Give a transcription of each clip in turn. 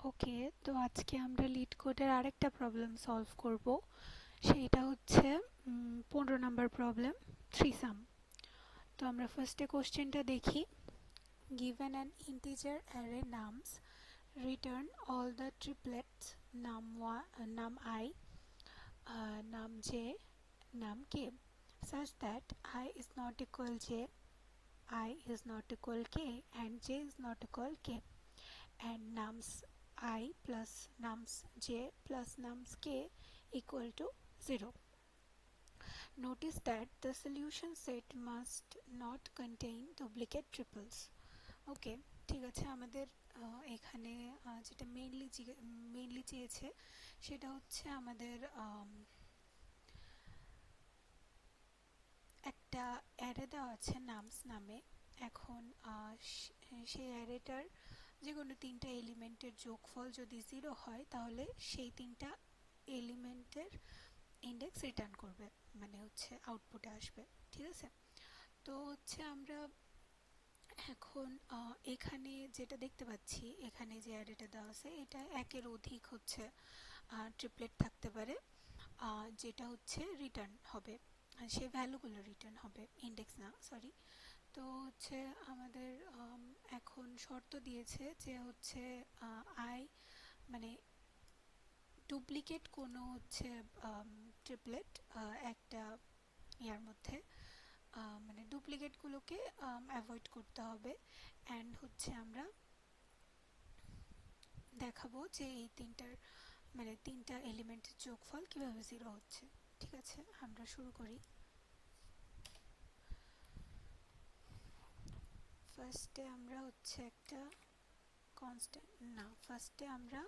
ওকে, তো আজকে আমরা লিড কোডের আরেকটা প্রবলেম সলভ করব। সেইটা হচ্ছে 15 নাম্বার প্রবলেম, থ্রি সাম। তো আমরা ফার্স্টে কোশ্চেনটা দেখি। Given an integer array nums, return all the triplets num I, num j, num k, such that I is not equal j, I is not equal k, and j is not equal k, and nums I plus nums j plus nums k equal to 0. Notice that the solution set must not contain duplicate triples. ওকে, ঠিক আছে। আমাদের এখানে যেটা mainly চেয়েছে সেটা হচ্ছে আমাদের একটা অ্যারে দেওয়া আছে নামস নামে। এখন সেই অ্যারেটার যে কোনো তিনটা এলিমেন্টের যোগফল যদি 0 হয় তাহলে সেই তিনটা এলিমেন্টের ইন্ডেক্স রিটার্ন করবে, মানে হচ্ছে আউটপুটে আসবে। ঠিক আছে, তো হচ্ছে আমরা এখন এখানে যেটা দেখতে পাচ্ছি, এখানে যে অ্যারেটা দেওয়া আছে এটা একের অধিক হচ্ছে ট্রিপলেট থাকতে পারে, যেটা হচ্ছে রিটার্ন হবে, সেই ভ্যালুগুলো রিটার্ন হবে, ইন্ডেক্স না, সরি। তো হচ্ছে আমাদের এখন শর্ত দিয়েছে যে হচ্ছে আই মানে ডুপ্লিকেট কোনো হচ্ছে ট্রিপলেট একটা ইয়ার মধ্যে, মানে ডুপ্লিকেটগুলোকে অ্যাভয়েড করতে হবে। অ্যান্ড হচ্ছে আমরা দেখাবো যে এই তিনটা এলিমেন্টের যোগফল কীভাবে 0 হচ্ছে। ঠিক আছে, আমরা শুরু করি। ফার্স্টে আমরা হচ্ছে একটা কনস্ট্যান্ট না, ফার্স্টে আমরা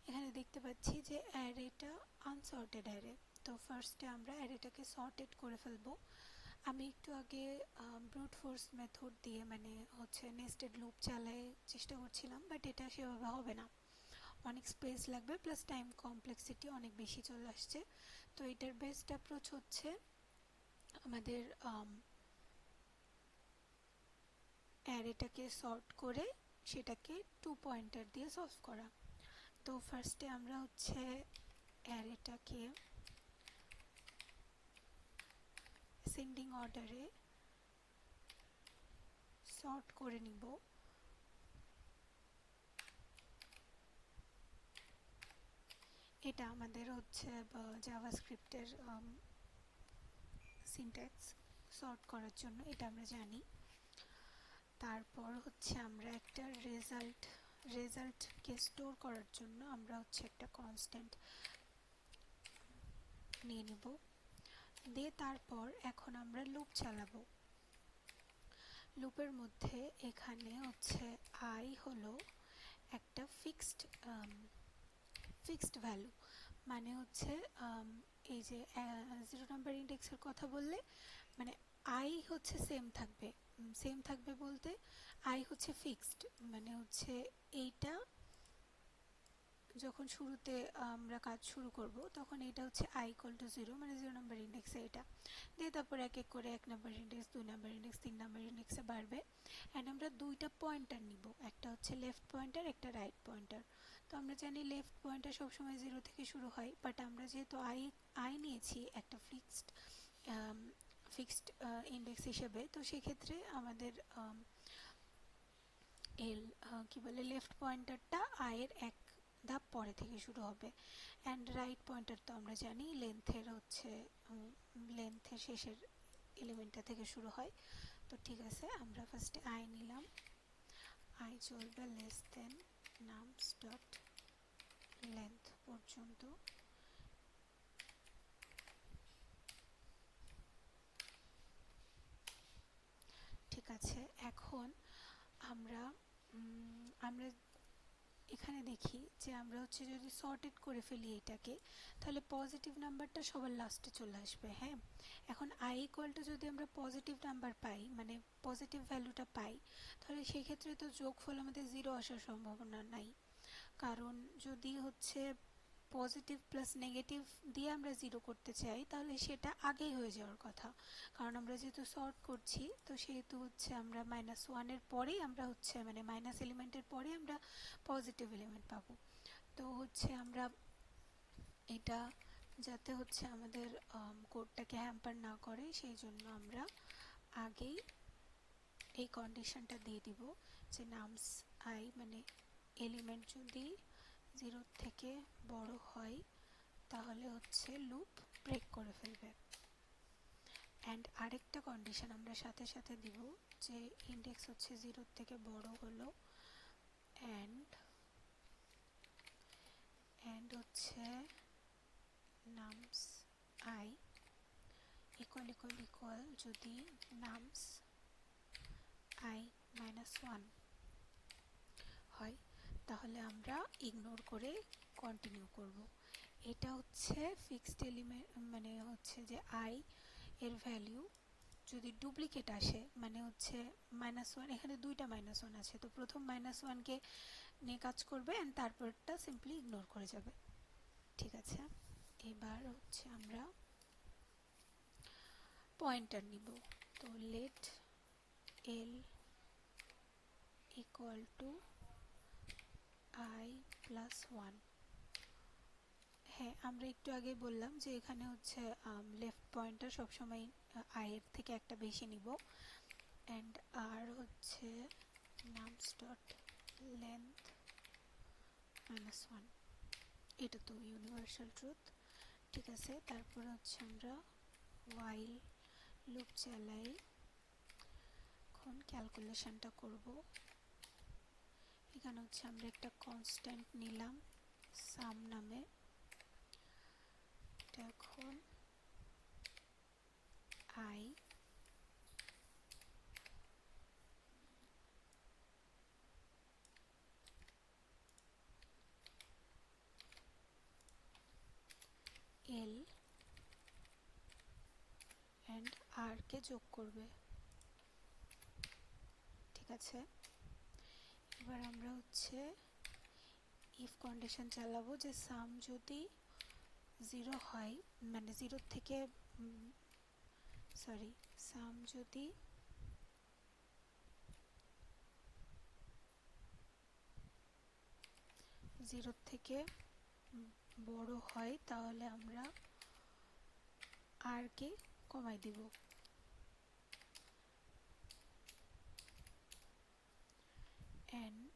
এখানে দেখতে পাচ্ছি যে অ্যারেটা আনসর্টেড অ্যারে। তো ফার্স্টে আমরা অ্যারেটাকে সর্টেড করে ফেলবো। আমি একটু আগে ব্রুট ফোর্স মেথড দিয়ে মানে হচ্ছে নেস্টেড লুপ চালায় চেষ্টা করছিলাম, বাট এটা সেভাবে হবে না, অনেক স্পেস লাগবে, প্লাস টাইম কমপ্লেক্সিটি অনেক বেশি চলে আসছে। তো এটার বেস্ট অ্যাপ্রোচ হচ্ছে আমাদের অ্যারেটাকে সর্ট করে সেটাকে 2 পয়েন্টার দিয়ে সলভ করা। তো ফার্স্টে আমরা হচ্ছে অ্যারেটাকে অ্যাসেন্ডিং অর্ডারে সর্ট করে নিব। এটা আমাদের হচ্ছে জাভাস্ক্রিপ্টের সিনট্যাক্স, সর্ট করার জন্য এটা আমরা জানি। তারপর হচ্ছে আমরা একটা রেজাল্টকে স্টোর করার জন্য আমরা হচ্ছে একটা কনস্ট্যান্ট নিয়ে নিব, দিয়ে তারপর এখন আমরা লুপ চালাবো। লুপের মধ্যে এখানে হচ্ছে আই হলো একটা ফিক্সড ভ্যালু, মানে হচ্ছে এই যে 0 নাম্বার ইন্ডেক্সের কথা বললে মানে আই হচ্ছে সেম থাকবে বলতে আই হচ্ছে ফিক্সড, মানে হচ্ছে এইটা যখন শুরুতে আমরা কাজ শুরু করব তখন এটা হচ্ছে আই ইকুয়াল টু 0, মানে 0 নাম্বার ইন্ডেক্সে এটা দিয়ে তারপর এক এক করে 1 number index, 2 number index, 3 number ইন্ডেক্সে বাড়বে। অ্যান্ড আমরা দুইটা পয়েন্টার নিব, একটা হচ্ছে লেফট পয়েন্টার, একটা রাইট পয়েন্টার। তো আমরা জানি লেফট পয়েন্টার সবসময় 0 থেকে শুরু হয়, বাট আমরা যেহেতু আই নিয়েছি একটা ফিক্সড ইন্ডেক্স হিসেবে, তো সেক্ষেত্রে আমাদের কি বলে লেফট পয়েন্টারটা আয়ের এক ধাপ পরে থেকে শুরু হবে। অ্যান্ড রাইট পয়েন্টার তো আমরা জানি লেন্থের শেষের এলিমেন্টটা থেকে শুরু হয়। তো ঠিক আছে, আমরা ফার্স্টে আই নিলাম, আই চলবে less than nums dot length পর্যন্ত। ঠিক আছে, এখন আমরা আমরা এখানে দেখি যে আমরা হচ্ছে যদি সর্টেড করে ফেলি এটাকে, তাহলে পজিটিভ নাম্বারটা সবার লাস্টে চলে আসবে। হ্যাঁ, এখন আই ইকুয়াল টু যদি আমরা পজিটিভ নাম্বার পাই, মানে পজিটিভ ভ্যালুটা পাই, তাহলে সেক্ষেত্রে তো যোগফল আমাদের 0 আসার সম্ভাবনা নাই। কারণ যদি হচ্ছে পজিটিভ প্লাস নেগেটিভ দিয়ে আমরা জিরো করতে চাই তাহলে সেটা আগেই হয়ে যাওয়ার কথা, কারণ আমরা যেহেতু সর্ট করছি তো সেহেতু হচ্ছে আমরা -1-এর পরেই আমরা হচ্ছে মানে মাইনাস এলিমেন্টের পরে আমরা পজিটিভ এলিমেন্ট পাবো। তো হচ্ছে আমরা এটা যাতে হচ্ছে আমাদের কোডটাকে হ্যাম্পার না করে সেই জন্য আমরা আগেই এই কন্ডিশনটা দিয়ে দিব যে নামস আই মানে এলিমেন্ট যদি 0 থেকে বড় হয় তাহলে হচ্ছে লুপ ব্রেক করে ফেলবে। অ্যান্ড আরেকটা কন্ডিশন আমরা সাথে সাথে দিব যে ইন্ডেক্স হচ্ছে 0 থেকে বড় হলো অ্যান্ড হচ্ছে nums I equal equal equal যদি নামস আই -1 হয় তাহলে আমরা ইগনোর করে কন্টিনিউ করব। এটা হচ্ছে ফিক্সড এলিমেন্ট মানে হচ্ছে যে আই এর ভ্যালু যদি ডুপ্লিকেট আসে মানে হচ্ছে -1, এখানে দুইটা -1 আছে তো প্রথম -1কে নিয়ে কাজ করবে অ্যান্ড তারপরটা সিম্পলি ইগনোর করে যাবে। ঠিক আছে, এবার হচ্ছে আমরা পয়েন্টার নিব। তো late L equal to i+1। হ্যাঁ, আমরা একটু আগে বললাম যে এখানে হচ্ছে লেফট পয়েন্টার সবসময় i এর থেকে একটা বেশি নিব অ্যান্ড আর হচ্ছে নামস ডট লেন্থ -1। এটা তো ইউনিভার্সাল ট্রুথ। ঠিক আছে, তারপর হচ্ছে আমরা while লুপ চালাই, এখন ক্যালকুলেশনটা করব। এখানে হচ্ছে আমরা একটা কনস্ট্যান্ট নিলাম সাম নামে, এখন i l অ্যান্ড r কে যোগ করবে। ঠিক আছে, এবার আমরা হচ্ছে ইফ কন্ডিশন চালাবো যে সাম যদি 0 হয় মানে 0 থেকে সাম যদি জিরোর থেকে বড় হয় তাহলে আমরা আর কে কমাই দিব। অ্যান্ড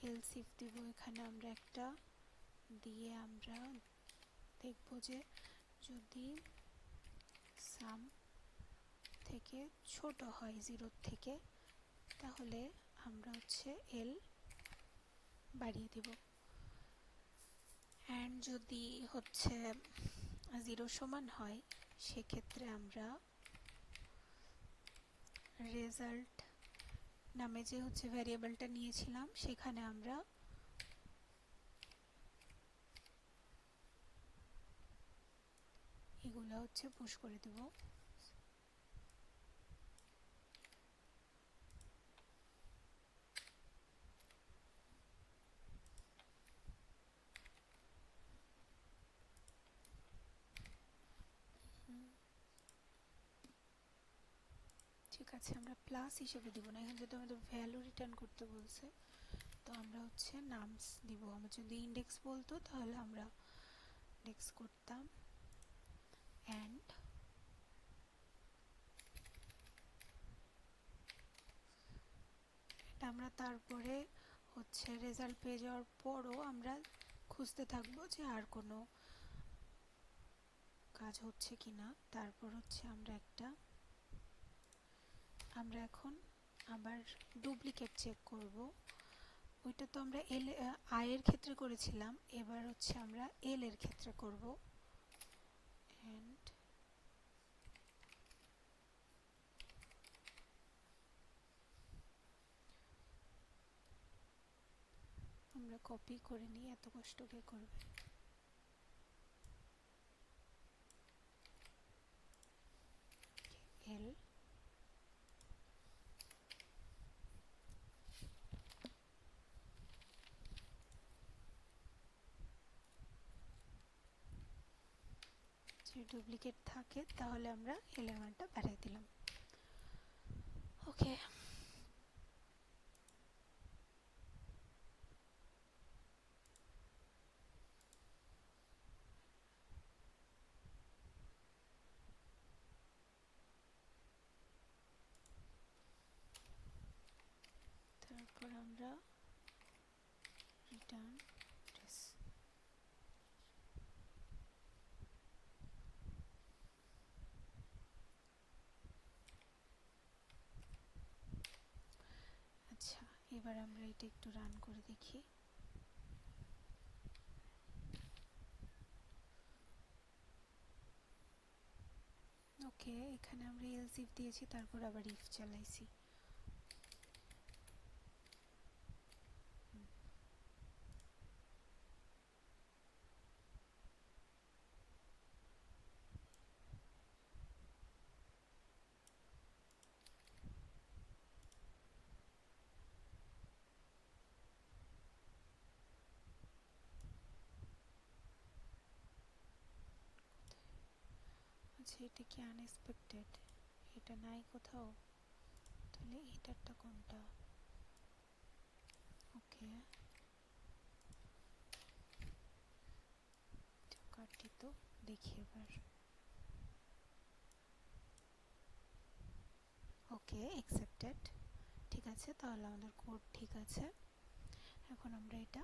এলস ইফ দিব, এখানে আমরা একটা দিয়ে আমরা দেখব যে যদি সাম থেকে ছোট হয় 0 থেকে তাহলে আমরা হচ্ছে এল বাড়িয়ে দিব। অ্যান্ড যদি হচ্ছে 0 সমান হয় সেক্ষেত্রে আমরা রেজাল্ট নামে যে হচ্ছে ভ্যারিয়েবলটা নিয়েছিলাম সেখানে আমরা এগুলো হচ্ছে পুশ করে দেব। ঠিক আছে, আমরা প্লাস হিসেবে দিব না, এখানে যদি আমাদের ভ্যালু রিটার্ন করতে বলছে তো আমরা হচ্ছে নামস দিব। আমরা যদি ইন্ডেক্স বলতো তাহলে আমরা ইন্ডেক্স করতাম। অ্যান্ড আমরা তারপরে হচ্ছে রেজাল্ট পেয়ে যাওয়ার পরও আমরা খুঁজতে থাকবো যে আর কোনো কাজ হচ্ছে কিনা। তারপর হচ্ছে আমরা এখন আবার ডুপ্লিকেট চেক করব। ওইটা তো আমরা আই এর ক্ষেত্রে করেছিলাম, এবার হচ্ছে আমরা এল এর ক্ষেত্রে করব। অ্যান্ড আমরা কপি করে নিই, এত কষ্ট কে করবে। এল যদি ডুপ্লিকেট থাকে তাহলে আমরা এল এর মানটা বাড়িয়ে দিলাম। ওকে, তারপর আমরা রিটার্ন ট্রেস। আচ্ছা, এবার আমরা এটা একটু রান করে দেখি। ওকে, এখানে আমরা এলস ইফ দিয়েছি, তারপর আবার ইফ চালাইছি। আচ্ছা, এটা কি আনএক্সপেক্টেড? এটা নাই কোথাও, তাহলে এটারটা কোনটা? ওকে, কাটি তো দেখি এবার। ওকে, অ্যাকসেপ্টেড। ঠিক আছে, তাহলে আমাদের কোড ঠিক আছে। এখন আমরা এটা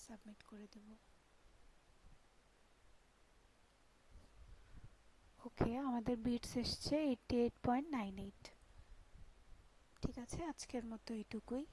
সাবমিট করে দেব। ওকে, আমাদের বিটস এসছে 88.98। ঠিক আছে, আজকের মতো এইটুকুই।